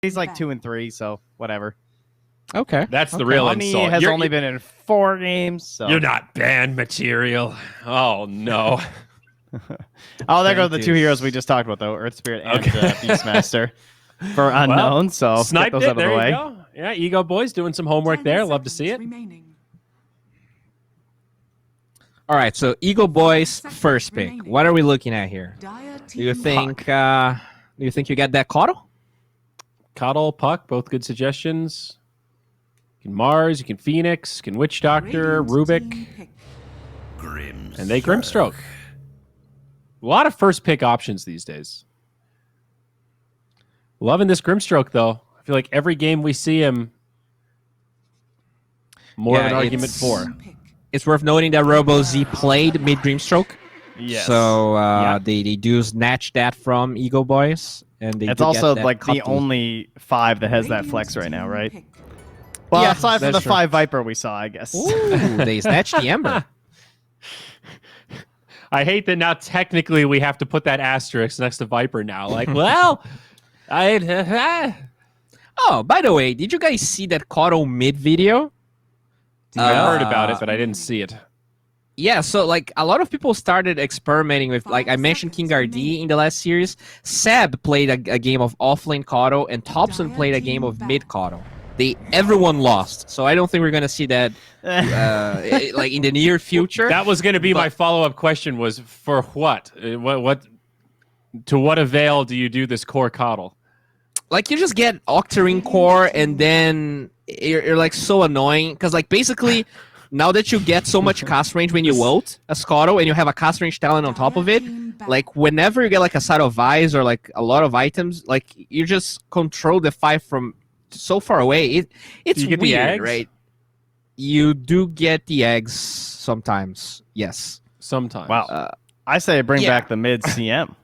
He's like 2 and 3, so whatever. Okay. That's the real Money insult. has only been in 4 games. So. You're not banned material. Oh, no. Oh, there go the 2 heroes we just talked about, though. Earth Spirit and Beastmaster. For unknown, so sniped get those it. out of the There way. you go. Yeah, Ego Boys doing some homework there. Love to see it. All right, so EGOBOYS first pick. What are we looking at here? Do you think you get that Coddle? Coddle, Puck, both good suggestions. You can Mars, you can Phoenix, you can Witch Doctor, Rubik, and they Grimstroke. A lot of first pick options these days. Loving this Grimstroke, though. I feel like every game we see him, more of an argument for. It's worth noting that RoboZ played mid Grimstroke. Yes. So they do snatch that from EGOBOYS. And it's also like the only 5 that has that flex right now, right? Well, yeah, aside from the true. 5 Viper we saw, I guess. Ooh, they snatched the Ember. I hate that now technically we have to put that asterisk next to Viper now. Like, well, Oh, by the way, did you guys see that Coddle mid video? I heard about it, but I didn't see it. Yeah, so like a lot of people started experimenting with, like I mentioned King RD in the last series. Seb played a game of offlane Coddle, and Thompson played a game of mid Coddle. Everyone lost, so I don't think we're gonna see that like in the near future. That was going to be my follow-up question: was for what? What? To what avail do you do this core Coddle? Like you just get Octarine core, and then you're like so annoying because like basically. Now that you get so much cast range when you ult a Coddle and you have a cast range talent on top of it, like whenever you get like a side of eyes or like a lot of items, like you just control the fight from so far away. It's weird, right? You do get the eggs sometimes. Yes. Sometimes. Wow. I say bring back the mid CM.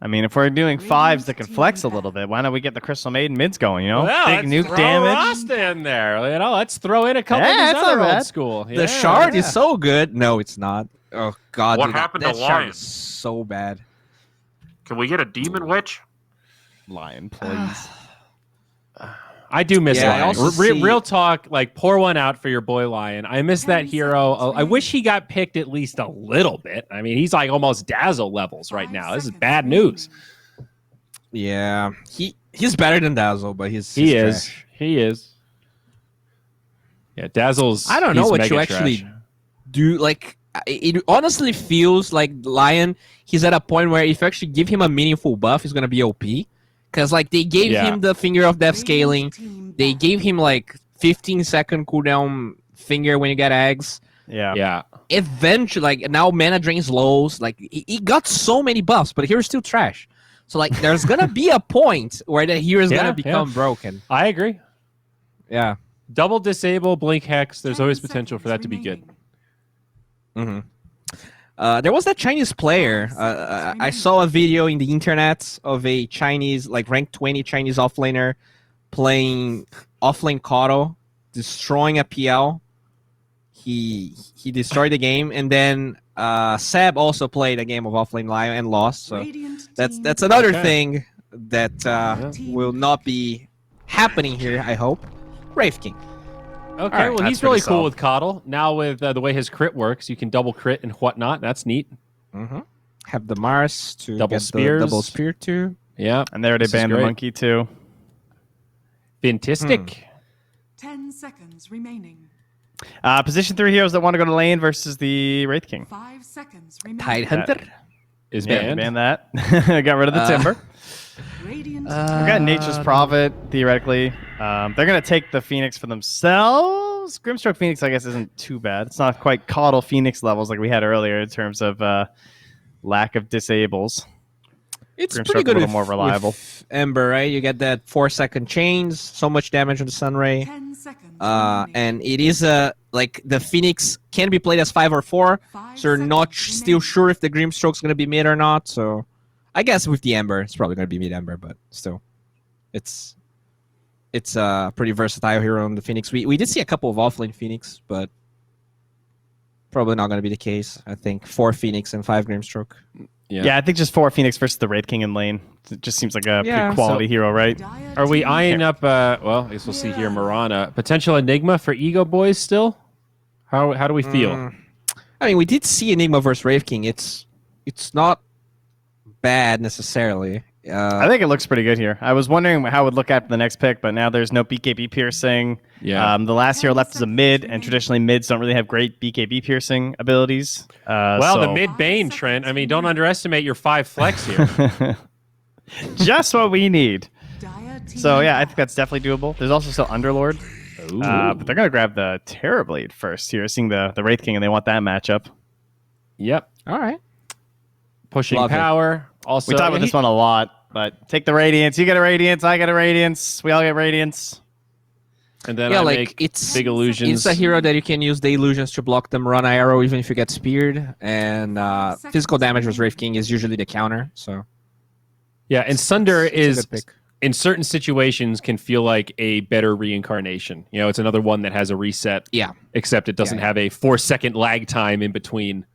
I mean, if we're doing 5s that can flex a little bit, why not we get the Crystal Maiden mids going, you know? Well, big nuke damage. Rasta in there. You know, let's throw in a couple of these other old school. The shard is so good. No, it's not. Oh, God. What happened to that Lion? shard is so bad. Can we get a Demon Witch? Lion, please. I do miss Yeah, I Lion. also see- Real talk, like pour one out for your boy Lion. I miss that hero. I wish he got picked at least a little bit. I mean, he's like almost Dazzle levels right now. This is bad news. Yeah, he's better than Dazzle, but he's He trash. is. Yeah, Dazzle's. I don't know he's what mega you actually trash. do. Like, it honestly feels like Lion. He's at a point where if you actually give him a meaningful buff, he's gonna be OP. Because like they gave him the Finger of Death scaling, they gave him like 15-second cooldown finger when you get eggs. Yeah. Eventually, like now mana drains lows. Like he got so many buffs, but hero's still trash. So like there's gonna be a point where the hero is gonna become broken. I agree. Yeah. Double disable, blink hex. There's always potential for that to be good. Mm-hmm. There was that Chinese player. I saw a video in the internet of a Chinese, like rank 20 Chinese offlaner playing offlane Coddle, destroying a PL. He destroyed the game, and then Seb also played a game of offlane Lion and lost. So that's another thing that will not be happening here, I hope. Wraith King. Okay, right, well, he's really cool with Coddle. Now with the way his crit works, you can double crit and whatnot. That's neat. Mm-hmm. Have the Mars to double get spears. the double spear too. Yeah. And there they banned the monkey too. Fantastic. 10 seconds remaining. Position 3 heroes that want to go to lane versus the Wraith King. 5 seconds remaining. Tidehunter is Yeah, banned. ban that. Got rid of the Timber. Radiant We got Nature's Prophet, theoretically. They're going to take the Phoenix for themselves. Grimstroke Phoenix, I guess, isn't too bad. It's not quite Coddle Phoenix levels like we had earlier in terms of lack of disables. It's Grimstroke pretty good a little more reliable. with Ember, right? You get that 4-second chains, so much damage on the Sunray. 10 seconds And it is like the Phoenix can be played as 5 or 4, so you're not still sure if the Grimstroke's going to be mid or not. So I guess with the Ember, it's probably going to be mid Ember, but still, it's a pretty versatile hero on the Phoenix. We did see a couple of offlane Phoenix, but probably not going to be the case. I think 4 Phoenix and 5 Grimstroke. Yeah, I think just 4 Phoenix versus the Wraith King in lane. It just seems like a pretty quality hero, right? Dire Are we team eyeing up? Well, I guess we'll see here. Marana, potential Enigma for Ego Boys still. How do we feel? I mean, we did see Enigma versus Wraith King. It's not bad necessarily. I think it looks pretty good here. I was wondering how it would look after the next pick, but now there's no BKB piercing. Yeah. The last hero left is a mid, and traditionally mids don't really have great BKB piercing abilities. Well, the so- mid Bane, Trent. I mean, don't underestimate your 5 flex here. just what we need. Dire team So yeah, I think that's definitely doable. There's also still Underlord, Ooh. but they're gonna grab the Terrorblade first here, seeing the Wraith King, and they want that matchup. Yep. All right. Pushing Love it. power. Also, We talk about this one a lot, but take the Radiance. You get a Radiance. I get a Radiance. We all get Radiance. and then Yeah, I like make it's big illusions. It's a hero that you can use the illusions to block them, run arrow even if you get speared, and physical damage with Wraith King is usually the counter. So Yeah, and Sunder it's a is good pick. in certain situations can feel like a better reincarnation. You know, it's another one that has a reset. Yeah. Except it doesn't Yeah. have a 4-second lag time in between.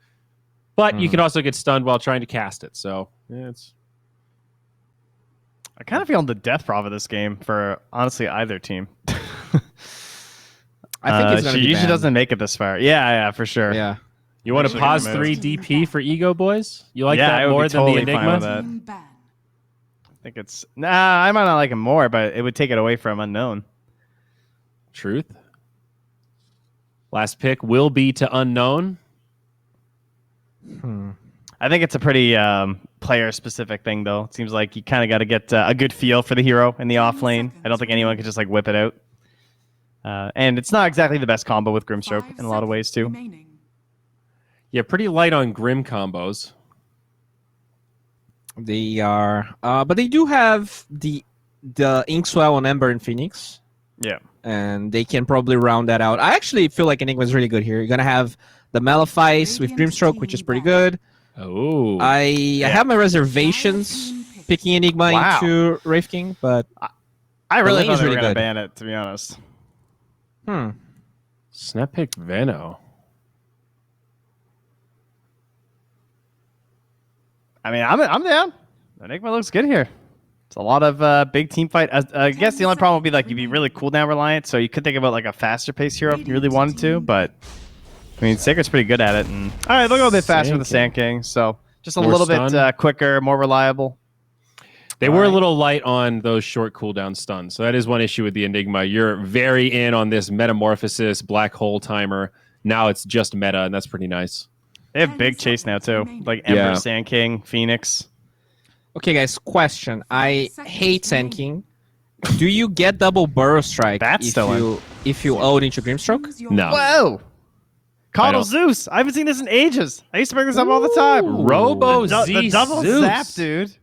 But you can also get stunned while trying to cast it. So yeah, it's I kind of feel on the death prov of this game for honestly either team. I think it's gonna she be usually bad. doesn't make it this far. Yeah, for sure. Yeah. you want to Actually, pause gonna 3 move. DP for Ego Boys? You like Yeah, I that would be more than totally the fine Enigma? with that. team ban. I think it's I might not like him more, but it would take it away from Unknown. Truth. Last pick will be to Unknown. I think it's a pretty player-specific thing, though. It seems like you kind of got to get a good feel for the hero in the off lane. I don't think anyone could just like whip it out. And it's not exactly the best combo with Grimstroke 5 in a lot of ways, too. seconds remaining. Yeah, pretty light on Grim combos. They are, but they do have the Inkswell on Ember and Phoenix, Yeah. and they can probably round that out. I actually feel like Enigma is really good here. You're gonna have the Malefice with Dreamstroke, which is pretty good. Oh. I have my reservations picking Enigma Wow. into Wraith King, but I really lane thought is they were really going to good. ban it, to be honest. Snap pick Veno. I mean, I'm down. Enigma looks good here. It's a lot of big team fight. I guess the only problem would be like you'd be really cooldown reliant, so you could think about like a faster pace hero if you really wanted to. But I mean, Sacred's pretty good at it. And all right, they'll go a bit faster with the Sand King, so just a More little stun? bit quicker, more reliable. They were a little light on those short cooldown stuns. So that is one issue with the Enigma. You're very in on this metamorphosis, black hole timer. Now it's just meta, and that's pretty nice. They have 10 big chase now too, seconds like Ember, Yeah. Sand King, Phoenix. okay, guys. Question: I hate Sand King. Do you get double Burrow Strike That's still if you ult into Grimstroke? Choose your No. Whoa! Coddle don't- Zeus. I haven't seen this in ages. I used to bring this up all the time. Ooh. Robo The Z double Zeus. zap, dude.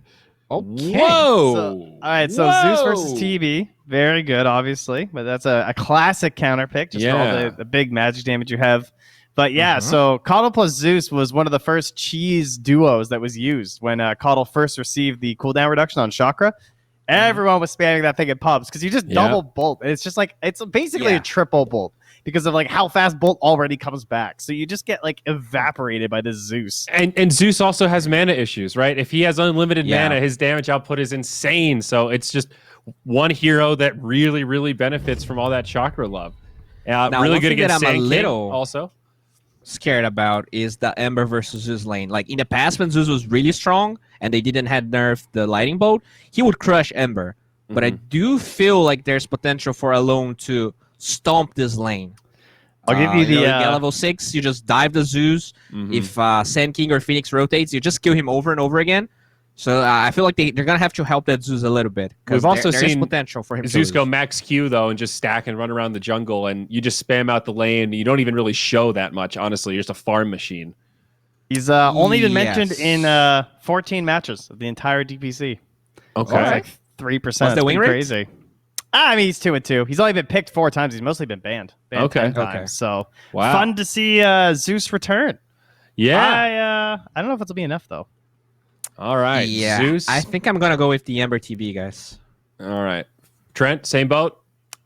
Okay. Whoa! So, all right, so Zeus versus TB, very good, obviously, but that's a classic counter pick just for all Yeah. the big magic damage you have. But yeah, so Coddle plus Zeus was one of the first cheese duos that was used when Coddle first received the cooldown reduction on Chakra. Everyone was spamming that thing at pubs because you just Yeah. double bolt. And it's just like it's basically Yeah. a triple bolt because of like how fast bolt already comes back. So you just get like evaporated by this Zeus. And Zeus also has mana issues, right? If he has unlimited Yeah. mana, his damage output is insane. So it's just one hero that really, really benefits from all that chakra love. Now, Really one good thing that against I'm a Sand King little- also. Scared about is the Ember versus Zeus lane. Like in the past when Zeus was really strong and they didn't had nerfed the lightning bolt, he would crush Ember. But I do feel like there's potential for Alone to stomp this lane. I'll give you the you get level 6, you just dive the Zeus. Mhm. If Sand King or Phoenix rotates, you just kill him over and over again. So I feel like they're gonna have to help that Zeus a little bit. 'cause We've also there is seen potential for him. Zeus to go lose. max Q though and just stack and run around the jungle, and you just spam out the lane. You don't even really show that much, honestly. You're just a farm machine. He's only been mentioned Yes. in 14 matches of the entire DPC. Okay. That's like 3%. What's the It's win pretty rate? crazy. I mean, he's 2-2. He's only been picked 4 times. He's mostly been banned. Banned Okay. 10 Okay. times. So Wow. fun to see Zeus return. Yeah. I don't know if it'll be enough though. All right. Yeah, Zeus. I think I'm gonna go with the Ember TB, guys. All right. Trent, same boat.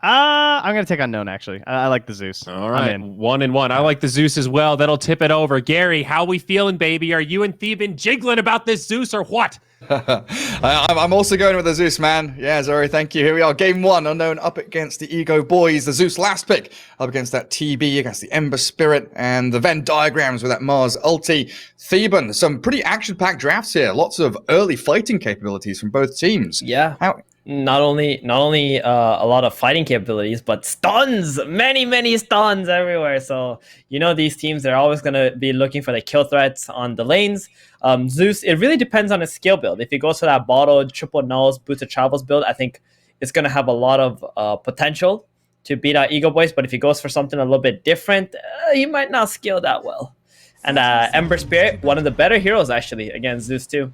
I'm gonna take unknown. Actually, I like the Zeus. All I'm right, in. 1-1. I like the Zeus as well. That'll tip it over. Gary, how we feeling, baby? Are you and Theban jiggling about this Zeus or what? I'm also going with the Zeus, man. Yeah, Zori, thank you. Here we are. Game 1, unknown up against the EGOBOYS. The Zeus last pick up against that TB, against the Ember Spirit, and the Venn diagrams with that Mars ulti. Theban, some pretty action-packed drafts here. Lots of early fighting capabilities from both teams. Yeah. Not only a lot of fighting capabilities, but stuns, many stuns everywhere. So these teams, they're always gonna be looking for the kill threats on the lanes. Zeus, it really depends on his skill build. If he goes for that bottle, triple nulls, boots of travels build, I think it's gonna have a lot of potential to beat out EGOBOYS. But if he goes for something a little bit different, he might not scale that well. And Ember Spirit, one of the better heroes actually against Zeus too.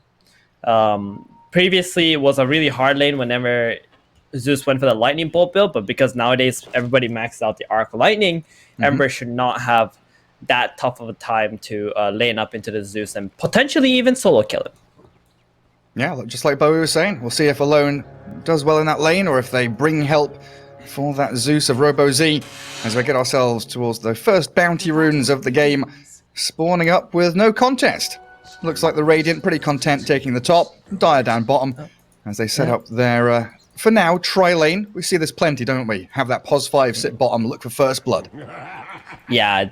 Previously, it was a really hard lane whenever Zeus went for the Lightning Bolt build, but because nowadays everybody maxes out the Arc Lightning, Ember should not have that tough of a time to lane up into the Zeus and potentially even solo kill it. Yeah, just like Bowie was saying, we'll see if Alone does well in that lane or if they bring help for that Zeus of Robo-Z as we get ourselves towards the first bounty runes of the game, spawning up with no contest. Looks like the Radiant pretty content taking the top, Dire down bottom, as they set up their, for now, tri-lane. We see this plenty, don't we? Have that pos 5 sit bottom, look for first blood. Yeah,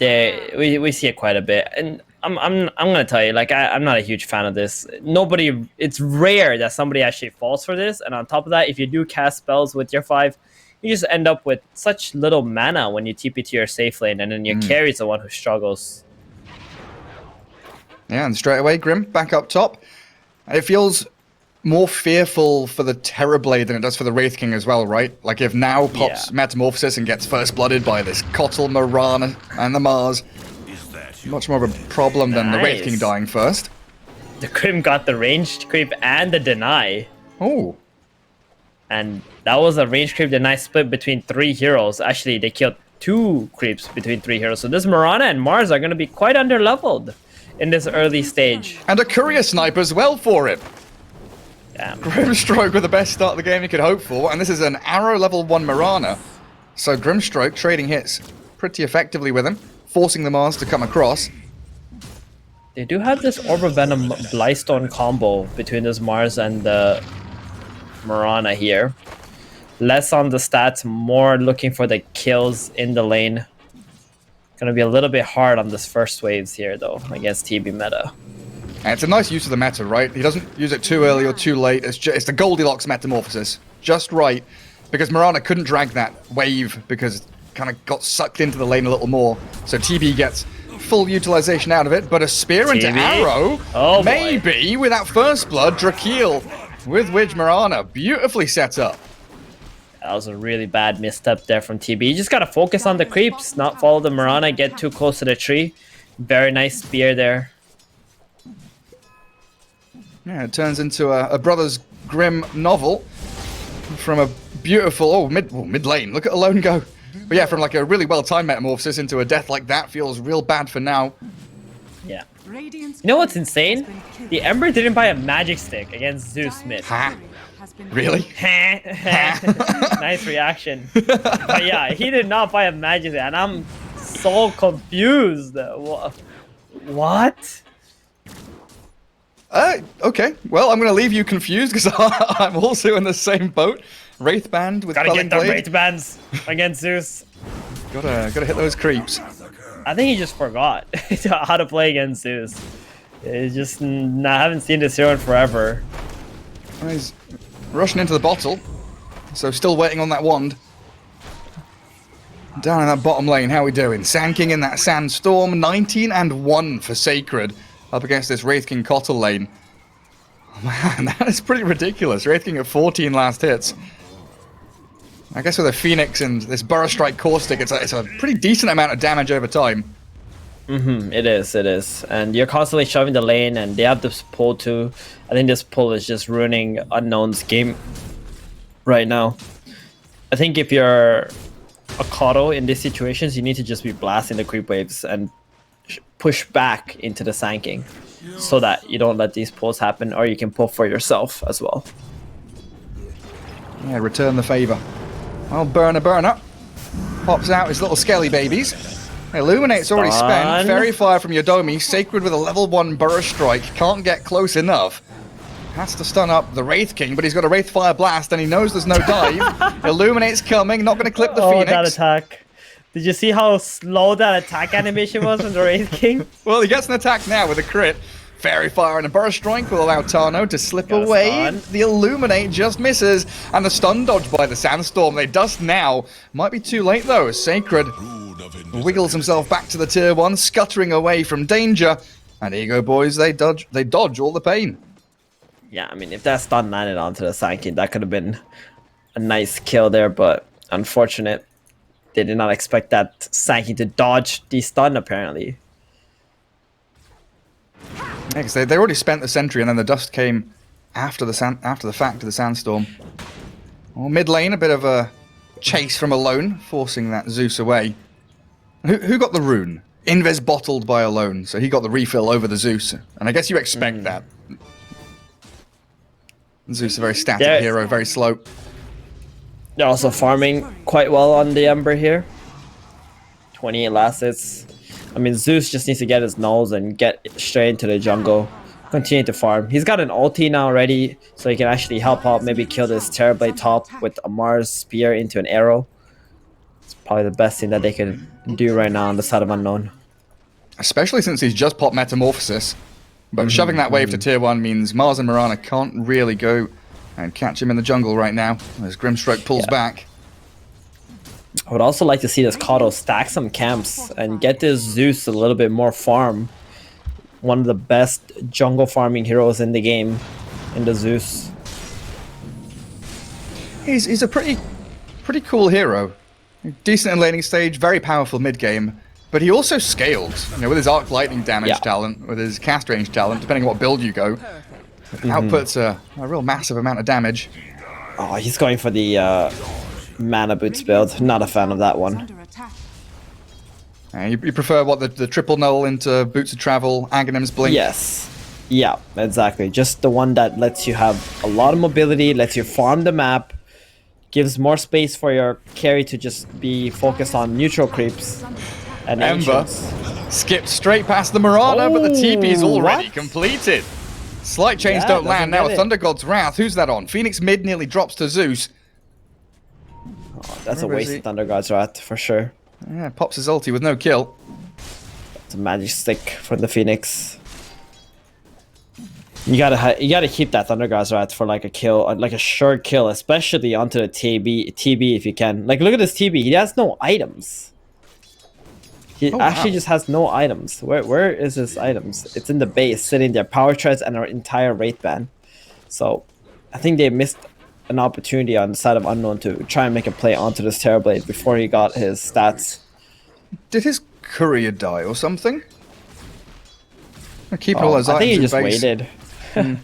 we see it quite a bit, and I'm gonna tell you, like I'm not a huge fan of this. It's rare that somebody actually falls for this, and on top of that, if you do cast spells with your 5, you just end up with such little mana when you TP to your safe lane, and then your carry's the one who struggles. Yeah, and straight away, Grim, back up top. It feels more fearful for the Terrorblade than it does for the Wraith King as well, right? Like, if now pops Metamorphosis and gets first blooded by this Kotl, Mirana, and the Mars, much more of a problem than the Wraith King dying first. The Grim got the ranged creep and the deny. Oh. And that was a ranged creep deny split between 3 heroes. Actually, they killed 2 creeps between 3 heroes. So this Mirana and Mars are going to be quite under-leveled in this early stage. And a courier sniper as well for it. Damn. Grimstroke with the best start of the game you could hope for, and this is an arrow level 1 Mirana. So Grimstroke trading hits pretty effectively with him, forcing the Mars to come across. They do have this Orb of Venom Blightstone combo between this Mars and the Mirana here. Less on the stats, more looking for the kills in the lane. Gonna be a little bit hard on this first waves here, though, against TB meta. And it's a nice use of the meta, right? He doesn't use it too early or too late. It's the Goldilocks Metamorphosis. Just right. Because Mirana couldn't drag that wave because it kind of got sucked into the lane a little more. So TB gets full utilization out of it. But a spear into arrow, maybe, with that first blood, Drakeel, with which Mirana beautifully set up. That was a really bad misstep there from TB. You just gotta focus on the creeps, not follow the Mirana, get too close to the tree. Very nice spear there. Yeah, it turns into a Brothers Grimm novel from a beautiful, mid lane. Look at Alone go. But yeah, from like a really well-timed metamorphosis into a death like that feels real bad for now. Yeah. You know what's insane? The Ember didn't buy a magic stick against Zeus mid. Ha! Really? Nice reaction. But yeah, he did not buy a magic stick, and I'm so confused. What? Okay. Well, I'm going to leave you confused because I'm also in the same boat. Wraith Band with Gotta Quelling get the Blade. Wraith Bands against Zeus. Gotta hit those creeps. I think he just forgot how to play against Zeus. It's just, I haven't seen this hero in forever. He's rushing into the bottle, so still waiting on that wand. Down in that bottom lane, how we doing? Sand King in that Sandstorm, 19-1 for Sacred, up against this Wraith King Kotl lane. Oh man, that is pretty ridiculous. Wraith King at 14 last hits. I guess with a Phoenix and this Burrow Strike Caustic, it's a pretty decent amount of damage over time. It is. And you're constantly shoving the lane, and they have this pull too. I think this pull is just ruining Unknown's game right now. I think if you're a Kotl in these situations, you need to just be blasting the creep waves and push back into the Sand King so that you don't let these pulls happen, or you can pull for yourself as well. Yeah, return the favor. Well, Burner pops out his little skelly babies. Illuminate's already spent. Stun. Fairy Fire from Yodomi. Sacred with a level 1 Burrow Strike. Can't get close enough. Has to stun up the Wraith King, but he's got a Wraith Fire Blast, and he knows there's no dive. Illuminate's coming. Not going to clip the Phoenix. That attack. Did you see how slow that attack animation was from the Wraith King? Well, he gets an attack now with a crit. Fairy Fire and a Burrow Strike will allow Tano to slip Got a away. stun. The Illuminate just misses. And the stun dodge by the Sandstorm. They dust now. Might be too late, though. Sacred wiggles himself back to the tier 1, scuttering away from danger. And EGOBOYS, they dodge all the pain. Yeah, I mean, if that stun landed onto the Sand King, that could have been a nice kill there, but unfortunate. They did not expect that Sand King to dodge the stun, apparently. Yeah, 'cause they already spent the sentry, and then the dust came after the fact of the Sandstorm. Well, mid lane, a bit of a chase from Alone, forcing that Zeus away. Who got the rune? Invis bottled by Alone, so he got the refill over the Zeus. And I guess you expect that. Zeus is a very static hero, very slow. They're also farming quite well on the Ember here. 28 last hits. I mean, Zeus just needs to get his nose and get straight into the jungle. Continue to farm. He's got an ulti now ready, so he can actually help out, maybe kill this Terrorblade top with a Mars spear into an arrow. It's probably the best thing that they can do right now on the side of Unknown. Especially since he's just popped Metamorphosis. But shoving that wave to tier 1 means Mars and Mirana can't really go and catch him in the jungle right now, as Grimstroke pulls back. I would also like to see this Kato stack some camps and get this Zeus a little bit more farm. One of the best jungle farming heroes in the game, in the Zeus. He's a pretty cool hero. Decent in laning stage, very powerful mid game. But he also scales, with his arc lightning damage talent, with his cast range talent, depending on what build you go. Outputs a real massive amount of damage. Oh, he's going for the mana boots build. Not a fan of that one. Under attack. You prefer what, the triple null into Boots of Travel, Aghanim's Blink? Yes. Yeah, exactly. Just the one that lets you have a lot of mobility, lets you farm the map, gives more space for your carry to just be focused on neutral creeps and Ember ancients. skipped straight past the Mirana, but the TP is already what? completed. Slight chains Yeah, don't doesn't land now get with it. Thunder God's Wrath. Who's that on? Phoenix mid nearly drops to Zeus. Oh, that's a Where is waste he? of Thunder God's Wrath, for sure. Yeah, pops his ulti with no kill. It's a magic stick from the Phoenix. You gotta keep that Thunder God's Wrath for like a kill, like a sure kill, especially onto the TB if you can. Like, look at this TB. He has no items. He actually just has no items. Where is his items? It's in the base, sitting there. Power treads and our entire Wraith band. So, I think they missed an opportunity on the side of Unknown to try and make a play onto this Terrorblade before he got his stats. Did his courier die or something? Keeping all those I think he items just in base. waited.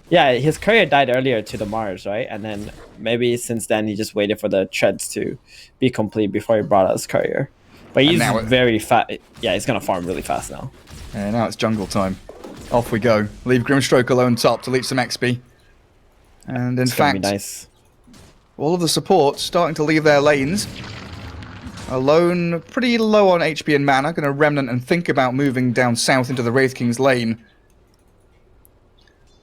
Yeah, his courier died earlier to the Mars, right? And then maybe since then he just waited for the treads to be complete before he brought out his courier. But he's very fast. Yeah, he's gonna farm really fast now. Yeah, now it's jungle time. Off we go. Leave Grimstroke alone top to leave some XP. And in It's gonna fact, be nice. all of the supports starting to leave their lanes. Alone, pretty low on HP and mana, going to Remnant and think about moving down south into the Wraith King's lane.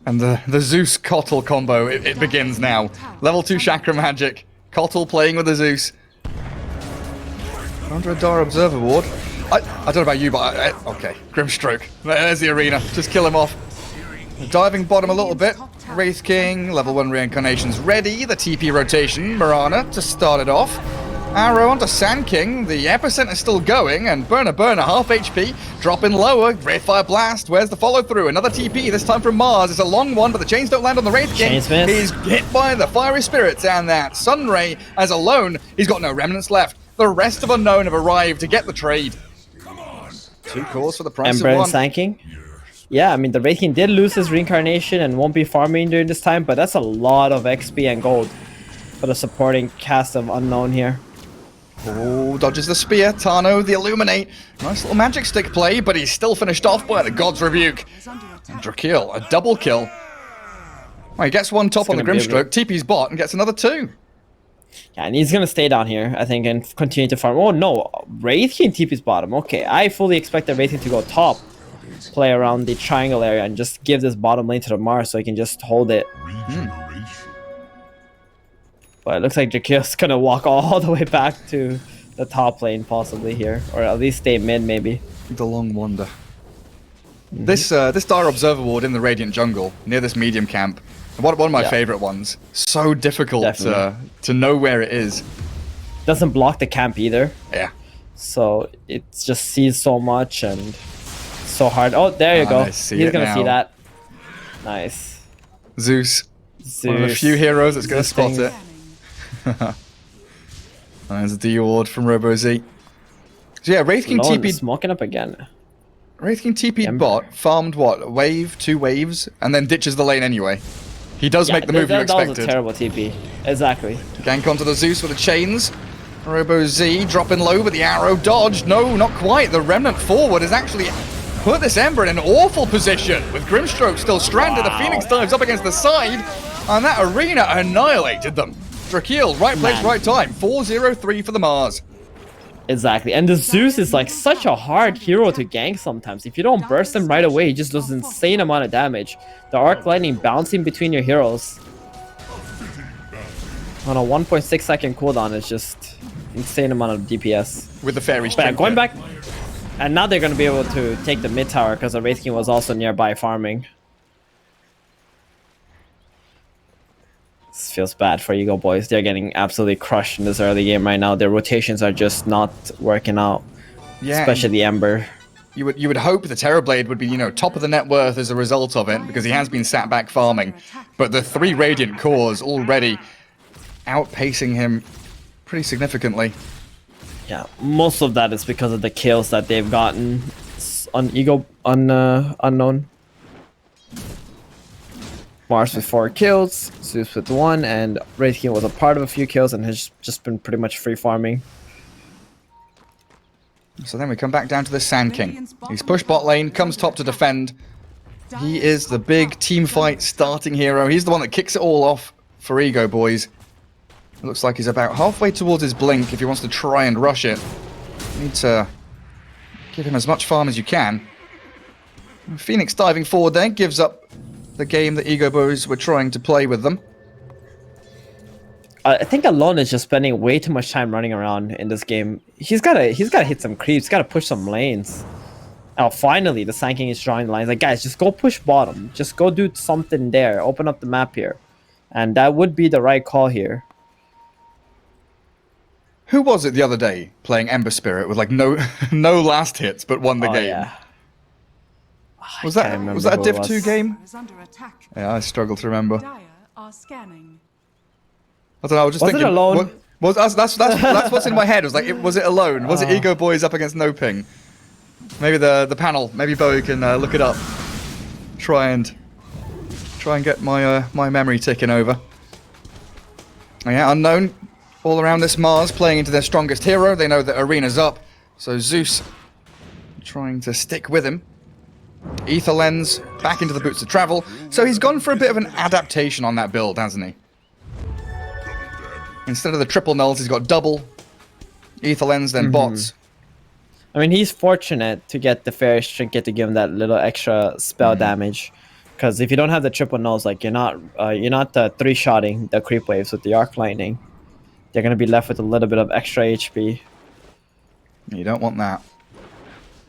And the Zeus Kotl combo, it begins now. Level 2 Chakra Magic, Kotl playing with the Zeus. Under a Dar Observer Ward. I don't know about you, but okay, Grimstroke. There's the arena, just kill him off. Diving bottom a little bit. Wraith King, level 1 reincarnations ready. The TP rotation, Mirana to start it off. Arrow onto Sand King, the epicenter is still going, and Burner, half HP, dropping lower, Wraithfire Blast, where's the follow through? Another TP, this time from Mars, it's a long one, but the chains don't land on the Wraith King. Chainsmith. He's hit by the Fiery Spirits, and that Sunray, as Alone, he's got no remnants left. The rest of Unknown have arrived to get the trade. 2 cores for the price Ember of and 1. Sand King. Yeah, I mean, the Wraith King did lose his reincarnation and won't be farming during this time, but that's a lot of XP and gold for the supporting cast of Unknown here. Oh, dodges the spear, Tano, the Illuminate. Nice little magic stick play, but he's still finished off by the God's Rebuke. Drakil, a double kill. Well, he gets one top on the gonna be Grimstroke, TP's bot, and gets another 2. Yeah, and he's gonna stay down here, I think, and continue to farm. Oh no, Wraith King TP's bottom. Okay, I fully expected Wraith King to go top, play around the triangle area, and just give this bottom lane to the Mars so he can just hold it. But it looks like Jakir's gonna walk all the way back to the top lane, possibly here, or at least stay mid, maybe. The long wander. This Dire Observer ward in the Radiant jungle near this medium camp, one of my favorite ones. So difficult to know where it is. Doesn't block the camp either. Yeah. So it just sees so much and so hard. Oh, there you go. He's gonna see that. Nice. Zeus. One of the few heroes that's gonna spot it. There's a D ward from RoboZ. So yeah, Wraith King TP smoking up again. Wraith King TP bot farmed what? A wave, 2 waves, and then ditches the lane anyway. He does make the move you expected. That was a terrible TP. Exactly. Gank onto the Zeus with the chains. RoboZ dropping low, but the arrow dodged. No, not quite. The Remnant forward has actually put this Ember in an awful position. With Grimstroke still stranded, the Phoenix dives up against the side, and that Arena annihilated them. Drakeel, right place, right time. 4-0-3 for the Mars. Exactly, and the Zeus is like such a hard hero to gank sometimes. If you don't burst him right away, he just does an insane amount of damage. The Arc Lightning bouncing between your heroes on a 1.6 second cooldown is just insane amount of DPS. With the fairy But yeah, going back, and now they're going to be able to take the mid tower because the Wraith King was also nearby farming. This feels bad for EGOBOYS. They're getting absolutely crushed in this early game right now. Their rotations are just not working out. Yeah, especially the Ember. You would hope the Terrorblade would be, you know, top of the net worth as a result of it, because he has been sat back farming. But the 3 Radiant cores already outpacing him pretty significantly. Yeah, most of that is because of the kills that they've gotten on Unknown. Mars with 4 kills, Zeus with 1, and Wraith King was a part of a few kills and has just been pretty much free farming. So then we come back down to the Sand King. He's pushed bot lane, comes top to defend. He is the big team fight starting hero. He's the one that kicks it all off for EGOBOYS. It looks like he's about halfway towards his blink if he wants to try and rush it. You need to give him as much farm as you can. Phoenix diving forward there, gives up the game that EGOBOYS were trying to play with them. I think Alone is just spending way too much time running around in this game. He's gotta hit some creeps, gotta push some lanes. Oh, finally the Sand King is drawing the lines. Like, guys, just go push bottom. Just go do something there. Open up the map here. And that would be the right call here. Who was it the other day playing Ember Spirit with like no last hits but won the game? Yeah. Was that a Div 2 game? Yeah, I struggle to remember. I don't know, I was just thinking... Was it Alone? That's what's in my head. Was it Alone? Was it EGOBOYS up against No Ping? Maybe the panel, maybe Bowie can look it up. Try and get my memory ticking over. Oh, yeah, Unknown all around this Mars, playing into their strongest hero. They know that Arena's up, so Zeus trying to stick with him. Ether Lens back into the boots of travel. So he's gone for a bit of an adaptation on that build, hasn't he? Instead of the triple nulls, he's got double Ether Lens, then bots. I mean, he's fortunate to get the Fairy's Trinket to give him that little extra spell damage. Because if you don't have the triple nulls, like you're not 3-shotting the creep waves with the Arc Lightning. They're going to be left with a little bit of extra HP. You don't want that.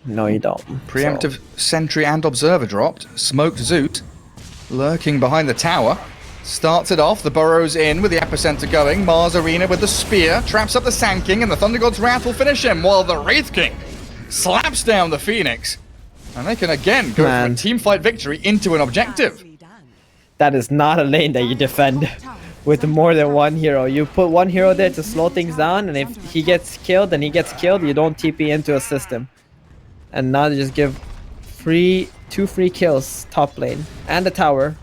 No, you don't. Preemptive Sentry and Observer dropped. Smoked Zoot. Lurking behind the tower. Starts it off. The Burrows in with the Epicenter going. Mars Arena with the Spear. Traps up the Sand King, and the Thunder God's Wrath will finish him, while the Wraith King slaps down the Phoenix. And they can again go for a teamfight victory into an objective. That is not a lane that you defend with more than one hero. You put one hero there to slow things down, and if he gets killed, then he gets killed. You don't TP into a system. And now they just give 2 free kills top lane and the tower.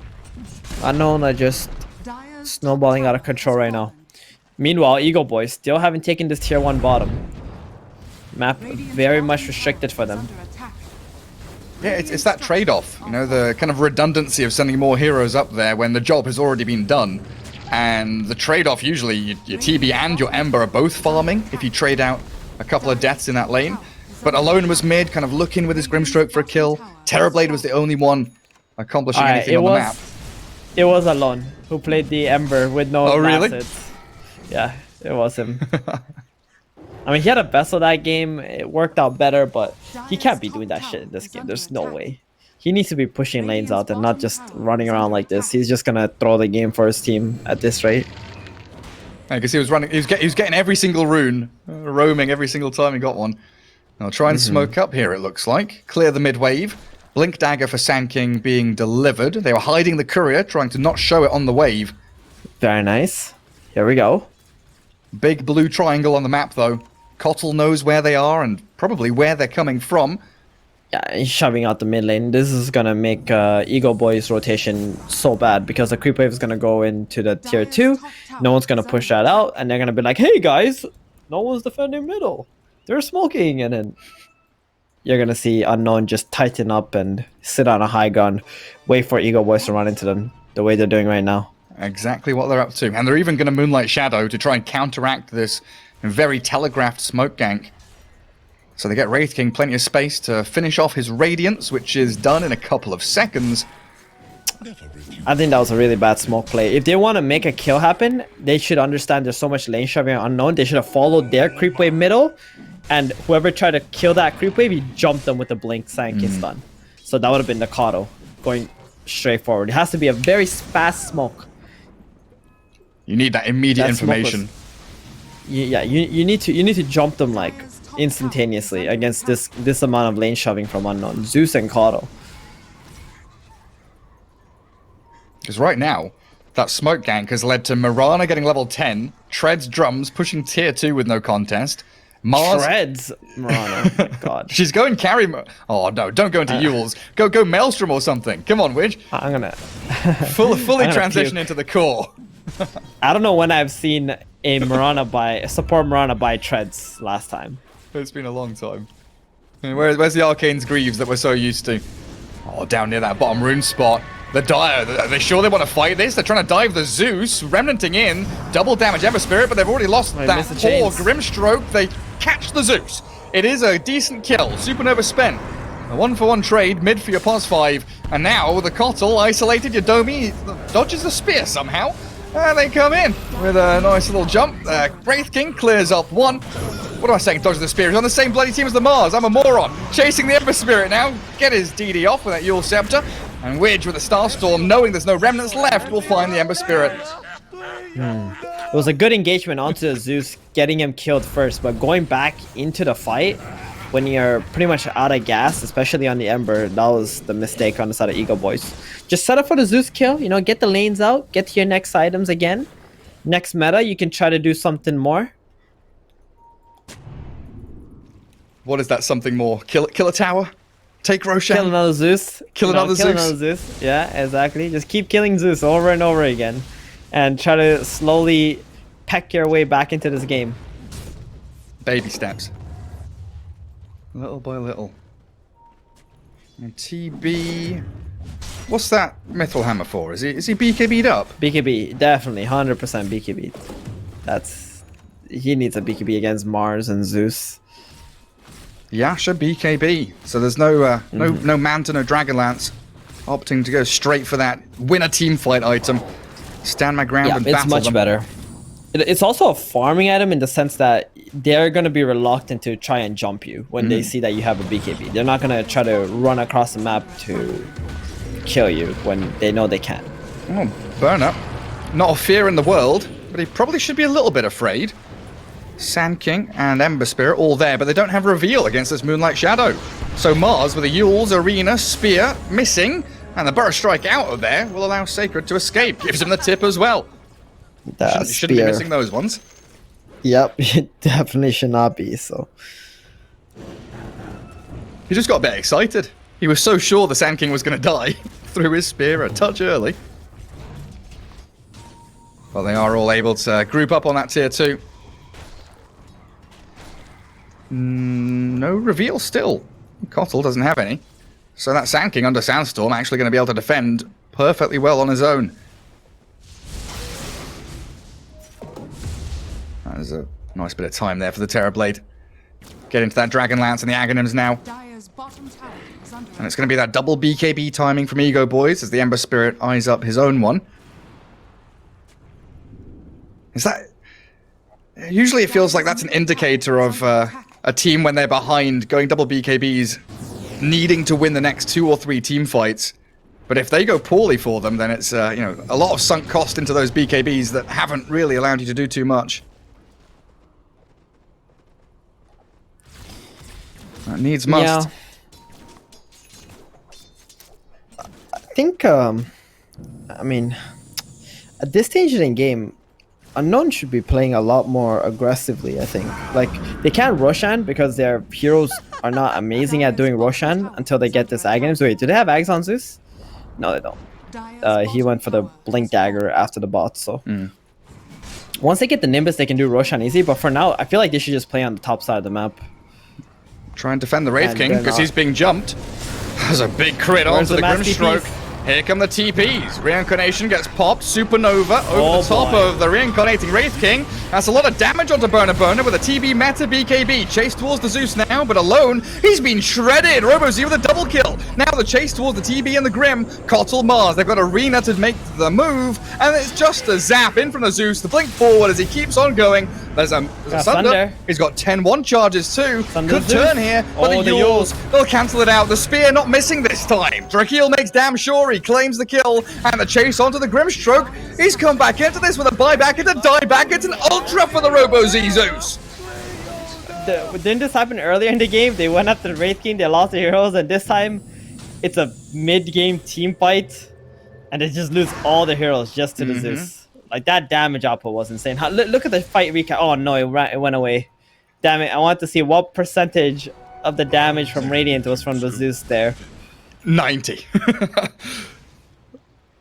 Unknown are just snowballing out of control right now. Meanwhile, EGOBOYS still haven't taken this tier 1 bottom. Map very much restricted for them. Yeah, it's that trade-off, you know, the kind of redundancy of sending more heroes up there when the job has already been done. And the trade-off, usually, your TB and your Ember are both farming if you trade out a couple of deaths in that lane. But Alone was mid, kind of looking with his Grimstroke for a kill. Terrorblade was the only one accomplishing anything on the map. It was Alone who played the Ember with no assets. Yeah, it was him. I mean, he had a Vessel that game. It worked out better, but he can't be doing that shit in this game. There's no way. He needs to be pushing lanes out and not just running around like this. He's just gonna throw the game for his team at this rate. Because he was running, he was getting every single rune, roaming every single time he got one. I'll try and smoke up here. It looks like clear the mid wave. Blink dagger for Sand King being delivered. They were hiding the courier, trying to not show it on the wave. Very nice. Here we go. Big blue triangle on the map though. Kotl knows where they are and probably where they're coming from. Yeah, he's shoving out the mid lane. This is gonna make EGOBOYS rotation so bad because the creep wave is gonna go into the tier 2. No one's gonna push that out, and they're gonna be like, "Hey guys, no one's defending middle. They're smoking," and then you're gonna see Unknown just tighten up and sit on a high gun, wait for EGOBOYS to run into them the way they're doing right now. Exactly what they're up to, and they're even gonna Moonlight Shadow to try and counteract this very telegraphed smoke gank. So they get Wraith King plenty of space to finish off his Radiance, which is done in a couple of seconds. I think that was a really bad smoke play. If they want to make a kill happen, they should understand there's so much lane shoving on Unknown. They should have followed their creep wave middle, and whoever tried to kill that creep wave, he jumped them with a blink Sanky stun. So that would have been the Kato going straight forward. It has to be a very fast smoke. You need that immediate information. Yeah, you need to jump them like instantaneously against this amount of lane shoving from Unknown. Zeus and Kato. Because right now, that smoke gank has led to Mirana getting level 10, Treads Drums pushing tier 2 with no contest. Mars Treads Mirana. Oh my God. She's going carry. Oh no! Don't go into Yules. Go Maelstrom or something. Come on, Widge. I'm gonna fully transition into the core. I don't know when I've seen a support Mirana by Treads last time. It's been a long time. I mean, where's the Arcane's Greaves that we're so used to? Oh, down near that bottom rune spot. The Dire, are they sure they want to fight this? They're trying to dive the Zeus, remnanting in, double damage Ember Spirit, but they've already lost that poor Grimstroke. They catch the Zeus. It is a decent kill. Supernova spent. A 1-for-1 trade, mid for your pos 5. And now the Kotl isolated. Yodomi dodges the spear somehow. And they come in with a nice little jump. Wraith King clears up one. What am I saying? Dodges the spear. He's on the same bloody team as the Mars. I'm a moron. Chasing the Ember Spirit now. Get his DD off with that Yule Scepter. And Widge with a Starstorm, knowing there's no remnants left, will find the Ember Spirit. It was a good engagement onto the Zeus, getting him killed first, but going back into the fight when you're pretty much out of gas, especially on the Ember, that was the mistake on the side of EGOBOYS. Just set up for the Zeus kill, you know, get the lanes out, get to your next items again. Next meta, you can try to do something more. What is that something more? Kill a tower? Take Roshan? Kill another Zeus. Kill another Zeus. Yeah, exactly. Just keep killing Zeus over and over again. And try to slowly peck your way back into this game. Baby steps. Little by little. And TB... What's that Mithril Hammer for? Is he BKB'd up? BKB, definitely. 100% BKB. He needs a BKB against Mars and Zeus. Yasha BKB. So there's no Manta, no Dragonlance. Opting to go straight for that win a team fight item. Stand my ground and battle them. It's much better. It's also a farming item in the sense that they're going to be reluctant to try and jump you when they see that you have a BKB. They're not going to try to run across the map to kill you when they know they can. Oh, burn up. Not a fear in the world, but he probably should be a little bit afraid. Sand King and Ember Spirit all there, but they don't have reveal against this Moonlight Shadow. So Mars with a Yule's Arena Spear missing, and the Burrow Strike out of there will allow Sacred to escape. Gives him the tip as well. Shouldn't be missing those ones. Yep, it definitely should not be, so. He just got a bit excited. He was so sure the Sand King was going to die. Threw his spear a touch early. But they are all able to group up on that tier 2. No reveal still. Kotl doesn't have any. So that Sand King under Sandstorm actually going to be able to defend perfectly well on his own. There's a nice bit of time there for the Terrorblade. Get into that Dragon Lance and the Aghanims now. Dire's bottom tower is under And it's going to be that double BKB timing from EGOBOYS as the Ember Spirit eyes up his own one. Is that... Usually it feels like that's an indicator of a team when they're behind, going double BKBs, needing to win the next 2 or 3 team fights. But if they go poorly for them, then it's you know, a lot of sunk cost into those BKBs that haven't really allowed you to do too much. That needs must. Yeah. I think, I mean, at this stage in the game, Unknown should be playing a lot more aggressively, I think. Like, they can't Roshan because their heroes are not amazing at doing Roshan until they get this Aghanims. Wait, do they have Ags on Zeus? No, they don't. He went for the Blink Dagger after the bot, so... Once they get the Nimbus, they can do Roshan easy, but for now, I feel like they should just play on the top side of the map. Try and defend the Wraith And King they're because not. he's being jumped. There's a big crit Where's onto the mass Grimstroke. TPs? Here come the TPs. Reincarnation gets popped. Supernova over the top boy. of the Reincarnating Wraith King. That's a lot of damage onto Burner with a TB meta BKB. Chase towards the Zeus now, but alone, he's been shredded. RoboZ with a double kill. Now the chase towards the TB and the Grim. Kotl Mars. They've got Arena to make the move, and it's just a zap in from the Zeus. The blink forward as he keeps on going. There's a Thunder. He's got 10-1 charges too. Could turn here, but the Yules, they'll cancel it out. The Spear not missing this time. Drakeel makes damn sure he claims the kill, and the chase onto the Grimstroke. He's come back into this with a buyback and a dieback. It's an ultra for the RoboZ Zeus. Didn't this happen earlier in the game? They went after the Wraith King, they lost their heroes, and this time it's a mid-game team fight, and they just lose all the heroes just to the Zeus. Like, that damage output was insane. Look at the fight recap. Oh no, it went away. Damn it, I want to see what percentage of the damage from Radiant was from the Zeus there. 90.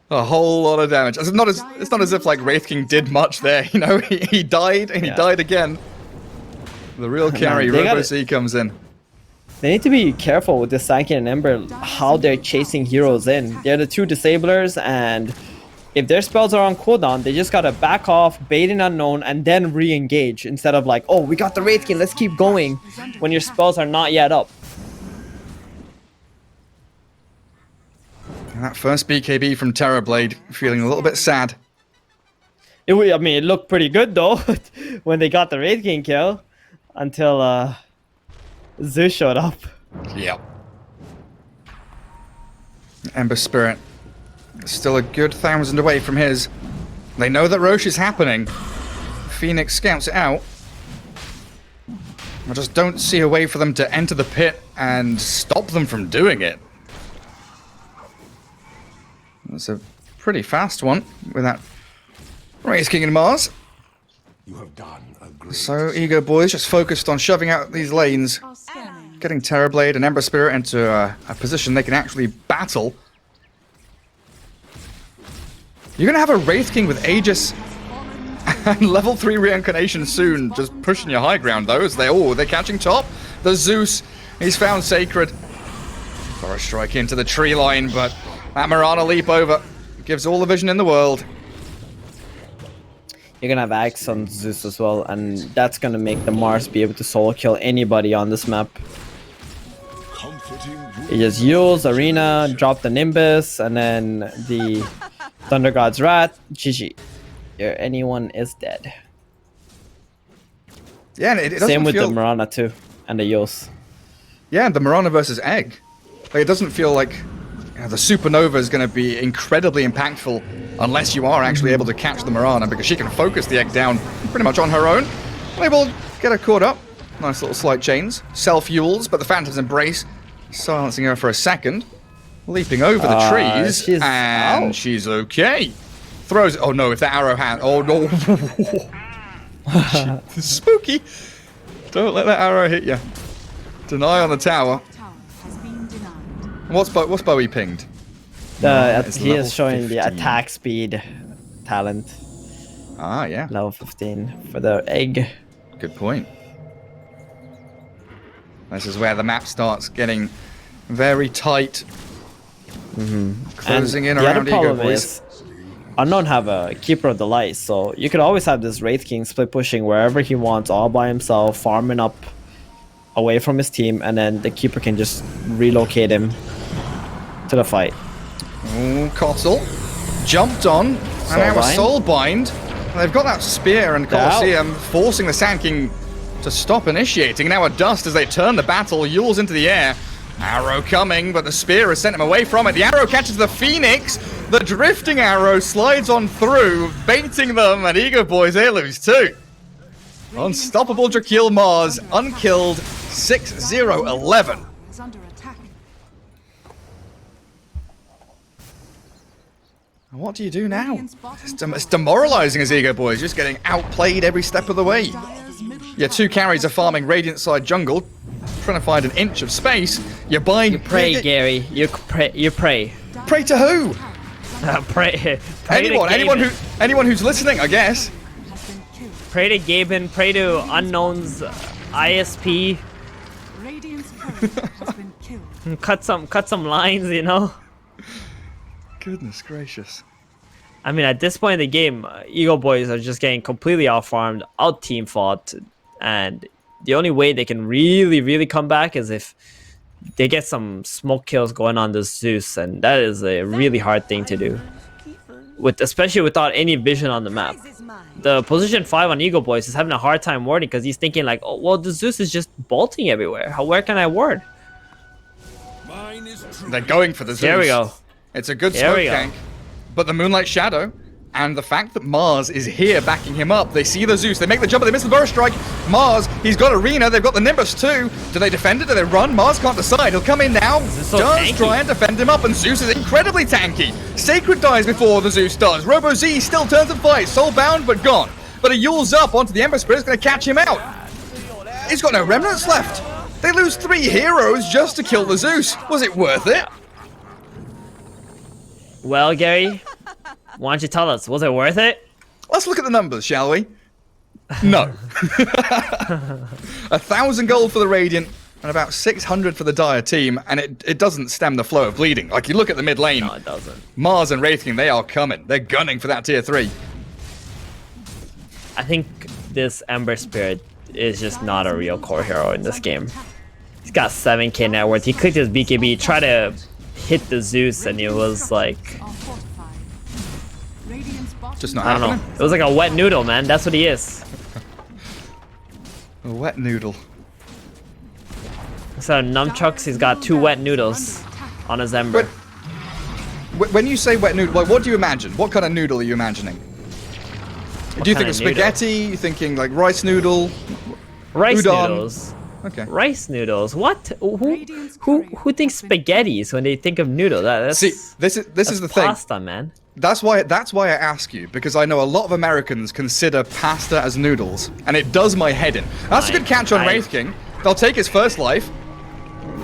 A whole lot of damage. It's not as if like Wraith King did much there, you know. He died and he died again. The real carry, RoboZ comes in. They need to be careful with this Sankin and Ember, how they're chasing heroes in. They're the 2 disablers, and if their spells are on cooldown, they just gotta back off, bait an Unknown, and then re-engage, instead of like, oh, we got the Wraith King, let's keep going, when your spells are not yet up. And that first BKB from Terrorblade, feeling a little bit sad. I mean, it looked pretty good though, when they got the Wraith King kill, until Zeus showed up. Yep. Ember Spirit, still a good 1,000 away from his. They know that Roche is happening. Phoenix scouts it out. I just don't see a way for them to enter the pit and stop them from doing it. That's a pretty fast one with that Wraith King and Mars. You have done a great So EGOBOYS just focused on shoving out these lanes, are scanning. getting Terrorblade and Ember Spirit into a position they can actually battle. You're gonna have a Wraith King with Aegis and level 3 reincarnation soon, just pushing your high ground though, as they're catching top. The Zeus, he's found Sacred. For a strike into the tree line, but that Mirana leap over gives all the vision in the world. You're gonna have Axe on Zeus as well, and that's gonna make the Mars be able to solo kill anybody on this map. comforting. You just use Arena, drop the Nimbus, and then the Thunder God's Wrath. GG. Anyone is dead. Yeah, and it doesn't Same with feel... the Mirana too, and the Yos. Yeah, the Mirana versus Egg. Like, it doesn't feel like the Supernova is going to be incredibly impactful unless you are actually able to catch the Mirana, because she can focus the Egg down pretty much on her own. Able to get her caught up. Nice little slight chains. Self-fuels, but the Phantom's Embrace silencing her for a second. Leaping over the trees, and she's okay. Throws it. Oh no, if that arrow hand. Oh no. Spooky. Don't let that arrow hit you. Deny on the tower. Tower has been denied. What's Bowie pinged? It's He level is showing the 15. attack speed talent. Ah, yeah. Level 15 for the Egg. Good point. This is where the map starts getting very tight. Closing in the other around problem EGOBOYS. is Unknown have a Keeper of the Light, so you could always have this Wraith King split pushing wherever he wants, all by himself, farming up away from his team, and then the Keeper can just relocate him to the fight. Ooh, Cottle jumped on, and now a Soulbind. They've got that Spear and Colosseum forcing the Sand King to stop initiating. Now a Dust as they turn the battle, Yule's into the air. Arrow coming, but the Spear has sent him away from it. The arrow catches the Phoenix. The drifting arrow slides on through, baiting them, and EGOBOYS, they lose too. Unstoppable Drakeel Mars, unkilled, 6-0-11. Is under attack. What do you do now? Radiant's bottom It's tower demoralizing as EGOBOYS, just getting outplayed every step of the way. Dire's middle Your two carries are farming Radiant side jungle, trying to find an inch of space. You Pray, Gary. You pray. Pray to who? Pray. Anyone who's listening, I guess. has been killed. Pray to Gaben. Pray to Unknown's ISP. Radiant's courier has been killed. Cut some lines, you know. Goodness gracious. I mean, at this point in the game, EGOBOYS are just getting completely out-farmed, out-team fought, and the only way they can really come back is if they get some smoke kills going on the Zeus, and that is a really hard thing to do, especially without any vision on the map. The position 5 on EGOBOYS is having a hard time warding because he's thinking like, oh, well, the Zeus is just bolting everywhere. Where can I ward? They're going for the Zeus. There we go. It's a good There smoke we go. gank. But the Moonlight Shadow and the fact that Mars is here backing him up. They see the Zeus. They make the jump, but they miss the Burst Strike. Mars, he's got Arena. They've got the Nimbus too. Do they defend it? Do they run? Mars can't decide. He'll come in now. so Does tanky? try and defend him up, and Zeus is incredibly tanky. Sacred dies before the Zeus does. Robo Z still turns and fights. Soulbound, but gone. But he Yule's up onto the Ember Spirit. It's going to catch him out. He's got no remnants left. They lose 3 heroes just to kill the Zeus. Was it worth it? Well, Gary, why don't you tell us? Was it worth it? Let's look at the numbers, shall we? No. 1,000 gold for the Radiant and about 600 for the Dire team, and it doesn't stem the flow of bleeding. Like, you look at the mid lane, No, it doesn't. Mars and Wraith King, they are coming. They're gunning for that tier 3. I think this Ember Spirit is just not a real core hero in this game. He's got 7k net worth. He clicked his BKB, tried to hit the Zeus, and it was like, Are fortified. Radiant's bottom Just not I don't know. happening. It was like a wet noodle, man. That's what he is. A wet noodle. Instead of nunchucks, he's got 2 wet noodles on his Ember. When you say wet noodle, like, what do you imagine? What kind of noodle are you imagining? Do you think kind of of noodle? spaghetti? You thinking like rice noodle? Rice udon. noodles. Okay. Rice noodles. What? Who thinks spaghettis when they think of noodle? That's See, this is the thing. pasta, man. That's why I ask you, because I know a lot of Americans consider pasta as noodles, and it does my head in. That's a good catch on Wraith King. They'll take his first life.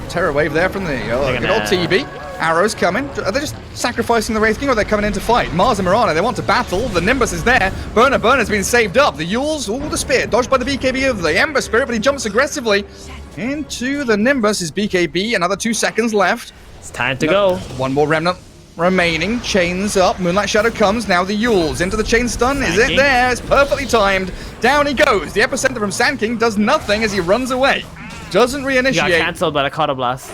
Terror wave there from the good old TB. Arrows coming. Are they just sacrificing the Wraith King, or are they coming in to fight? Mars and Mirana, they want to battle. The Nimbus is there. Burner's been saved up. The Yules, the Spear, dodged by the BKB of the Ember Spirit, but he jumps aggressively into the Nimbus. His BKB, another 2 seconds left. It's time to go. One more remnant remaining. Chains up. Moonlight Shadow comes. Now the Yules into the chain stun. Is it there? It's perfectly timed. Down he goes. The epicenter from Sand King does nothing as he runs away. Doesn't He got reinitiate. cancelled by the Cotta Blast.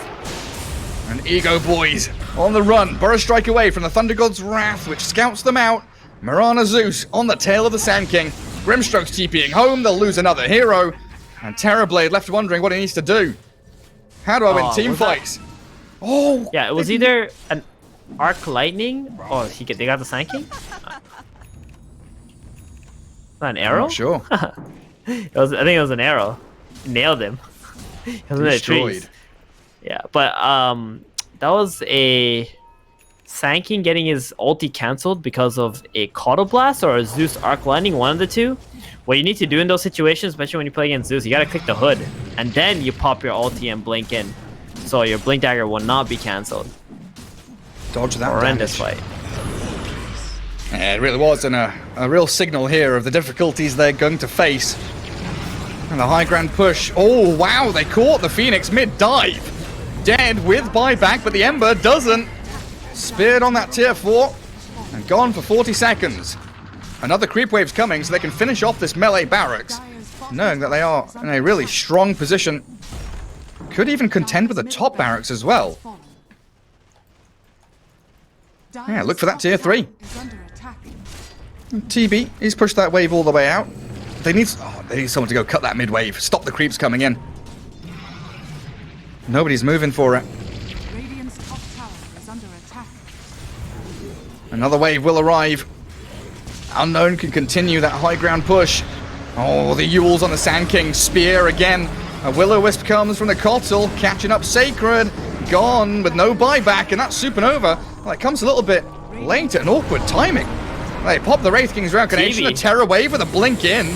And EGOBOYS on the run. Burst Strike away from the Thunder God's Wrath, which scouts them out. Mirana Zeus on the tail of the Sand King. Grimstroke's TPing home. They'll lose another hero. And Terrorblade left wondering what he needs to do. How do I win team was that- fights? Oh! Yeah, it was either an Arc Lightning or they got the Sand King? Not an arrow? Not sure. I think it was an arrow. Nailed him. He was in the trees. Destroyed. Yeah, but that was a Sand King getting his ulti cancelled because of a Cotta Blast or a Zeus Arc Lightning, one of the two. What you need to do in those situations, especially when you play against Zeus, you gotta click the hood, and then you pop your ulti and blink in. So your blink dagger will not be cancelled. Dodge that Horrendous damage. fight. Yeah, it really was, and a real signal here of the difficulties they're going to face. And the high ground push. Oh, wow, they caught the Phoenix mid-dive. Dead with buyback, but the Ember doesn't. Speared on that tier 4. And And gone for 40 seconds. Another creep wave's coming so they can finish off this melee barracks, knowing that they are in a really strong position. Could even contend with the top barracks as well. Yeah, look for that tier 3. TB, he's pushed that wave all the way out. They need someone to go cut that mid wave. Stop the creeps coming in. Nobody's moving for it. Radiant's top tower is under attack. Another wave will arrive. Unknown can continue that high ground push. Oh, the Yules on the Sand King. Spear again. A Will-O-Wisp comes from the Kotl, catching up Sacred. Gone with no buyback, and that Supernova, well, it comes a little bit late and awkward timing. They pop the Wraith King's round connection, a Terror Wave with a blink in.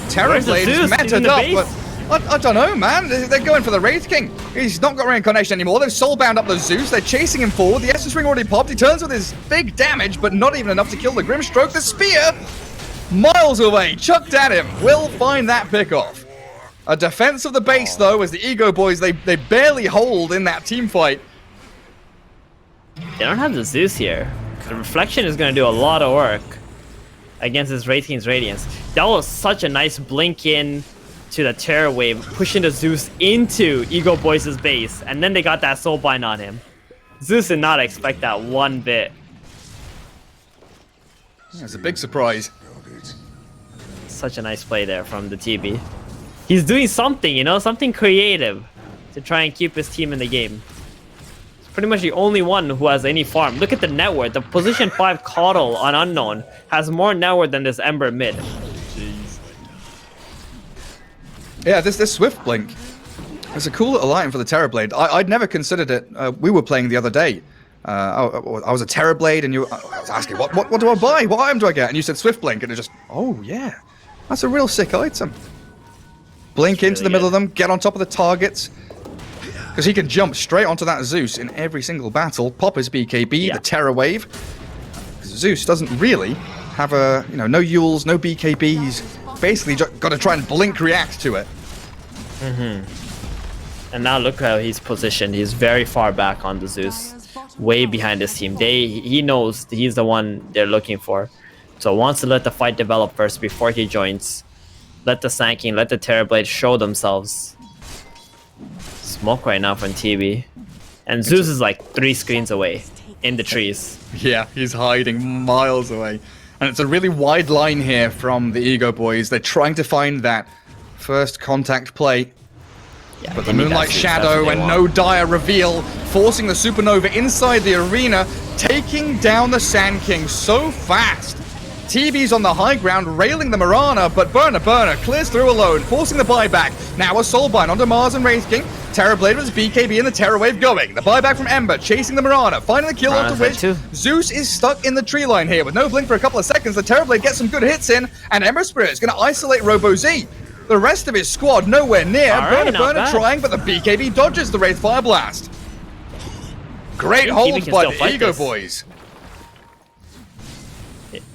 Terrorblade is meted up, but I don't know, man. They're going for the Wraith King. He's not got reincarnation anymore. They've soulbound up the Zeus. They're chasing him forward. The Essence Ring already popped. He turns with his big damage, but not even enough to kill the Grimstroke. The Spear, miles away, chucked at him. Will find that pickoff. A defense of the base, though, as the Ego Boys, they barely hold in that team fight. They don't have the Zeus here. The Reflection is going to do a lot of work against this Wraith King's Radiance. That was such a nice blink in to the Terror Wave, pushing the Zeus into Ego Boys' base, and then they got that Soulbind on him. Zeus did not expect that one bit. That's a big surprise. Such a nice play there from the TB. He's doing something, you know, something creative to try and keep his team in the game. He's pretty much the only one who has any farm. Look at the net worth. The position 5 Kotl on Unknown has more net worth than this Ember mid. Jeez. Yeah, this Swift Blink. It's a cool little item for the Terrorblade. I'd never considered it. We were playing the other day. I was a Terrorblade, and I was asking, what do I buy? What item do I get? And you said Swift Blink, and it just, oh yeah, that's a real sick item. Blink into the middle of them, get on top of the targets. Because he can jump straight onto that Zeus in every single battle. Pop his BKB, the Terror Wave. Zeus doesn't really have a, no Yules, no BKB. He's basically got to try and blink react to it. And now look how he's positioned. He's very far back on the Zeus. Way behind his team. He knows he's the one they're looking for. So wants to let the fight develop first before he joins. Let the Sand King, let the Terrorblade show themselves. Smoke right now from TB. And Zeus is like 3 screens away in the trees. Yeah, he's hiding miles away. And it's a really wide line here from the Ego Boys. They're trying to find that first contact play. Yeah, But the Moonlight Shadow and no dire reveal, forcing the Supernova inside the arena, taking down the Sand King so fast. TB's on the high ground, railing the Mirana, but Burner clears through alone, forcing the buyback. Now a Soulbind onto Mars and Wraith King. Terrorblade with his BKB and the Terror Wave going. The buyback from Ember, chasing the Mirana, finding the kill onto which Zeus is stuck in the tree line here with no blink for a couple of seconds. The Terrorblade gets some good hits in, and Ember Spirit is going to isolate RoboZ. The rest of his squad nowhere near. Burner trying, but the BKB dodges the Wraith Fire Blast. Great hold by the Ego Boys.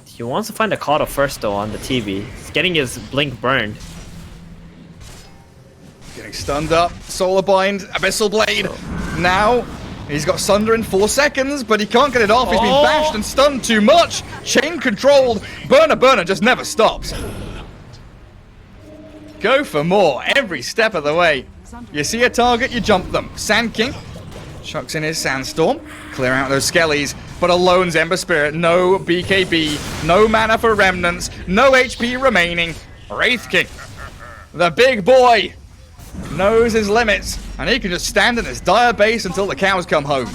He wants to find a Kotl first though on the TV. He's getting his blink burned. Getting stunned up. Solar Bind, Abyssal Blade. Now, he's got Sunder in 4 seconds, but he can't get it off. He's been bashed and stunned too much. Chain controlled. Burner just never stops. Go for more every step of the way. You see a target, you jump them. Sand King chucks in his Sandstorm. Clear out those Skellies, but alone's Ember Spirit. No BKB, no mana for Remnants, no HP remaining. Wraith King, the big boy, knows his limits, and he can just stand in his dire base until the cows come home.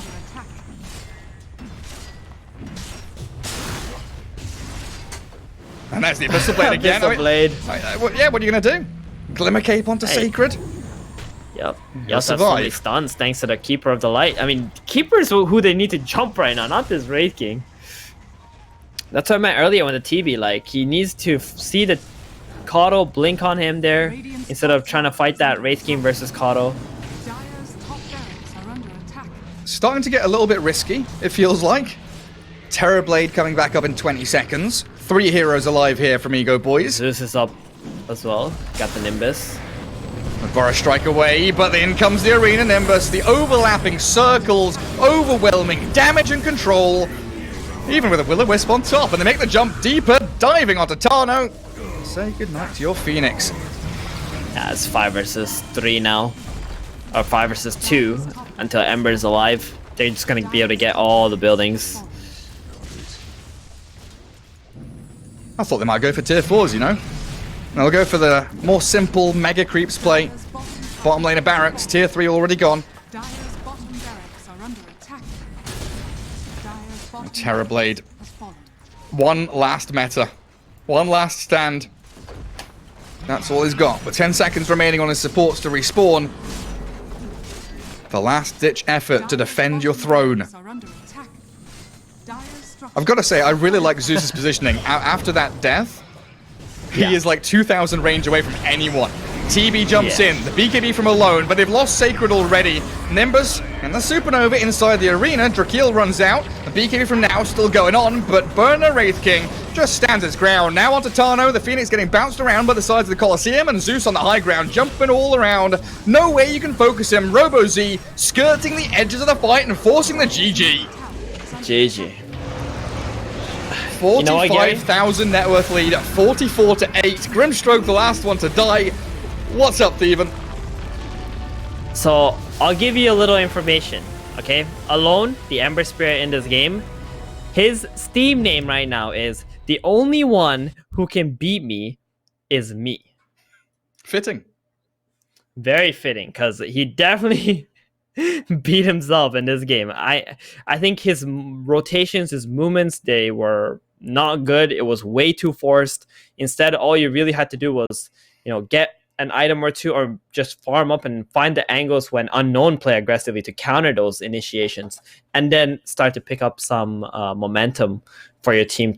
And that's the Abyssal Blade again. Abyssal Blade. Yeah, what are you going to do? Glimmer Cape onto Sacred? Yep. You also have so many stuns thanks to the Keeper of the Light. I mean, Keeper is who they need to jump right now, not this Wraith King. That's what I meant earlier when the TB, like, he needs to see the Kotl blink on him there instead of trying to fight that Wraith King versus Kotl. Starting to get a little bit risky, it feels like. Terrorblade coming back up in 20 seconds. 3 heroes alive here from Ego Boys. Zeus is up as well. Got the Nimbus. Bora strike away, but in comes the Arena Nimbus. The overlapping circles, overwhelming damage and control. even with a Will-O-Wisp on top, and they make the jump deeper, diving onto Tano. Say goodnight to your Phoenix. Yeah, it's 5 versus 3 now. Or 5 versus 2 until Ember's alive. They're just gonna be able to get all the buildings. I thought they might go for tier 4s, you know? They'll go for the more simple Mega Creeps play. Bottom lane of barracks, tier 3 already gone. Dire's bottom barracks are under attack. Dire's bottom Terrorblade. has fallen. One last meta. One last stand. That's all he's got. But 10 seconds remaining on his supports to respawn. The last ditch effort to defend your throne. Are under attack. Dire's structure I've got to say, I really like Zeus's positioning. After that death, he is like 2,000 range away from anyone. TB jumps in, the BKB from alone, but they've lost Sacred already. Nimbus and the Supernova inside the arena. Drakeel runs out. The BKB from now still going on, but Burner Wraith King just stands his ground. Now onto Tano, the Phoenix getting bounced around by the sides of the Colosseum, and Zeus on the high ground, jumping all around. No way you can focus him. Robo-Z skirting the edges of the fight and forcing the GG. GG. 45,000 net worth lead, 44 to 8. Grimstroke, the last one to die. What's up, Thievin? So, I'll give you a little information, okay? Alone, the Ember Spirit in this game, his Steam name right now is the only one who can beat me is me. Fitting. Very fitting, because he definitely beat himself in this game. I think his rotations, his movements, they were not good. It was way too forced. Instead, all you really had to do was, get an item or two, or just farm up and find the angles when unknown play aggressively to counter those initiations, and then start to pick up some momentum for your team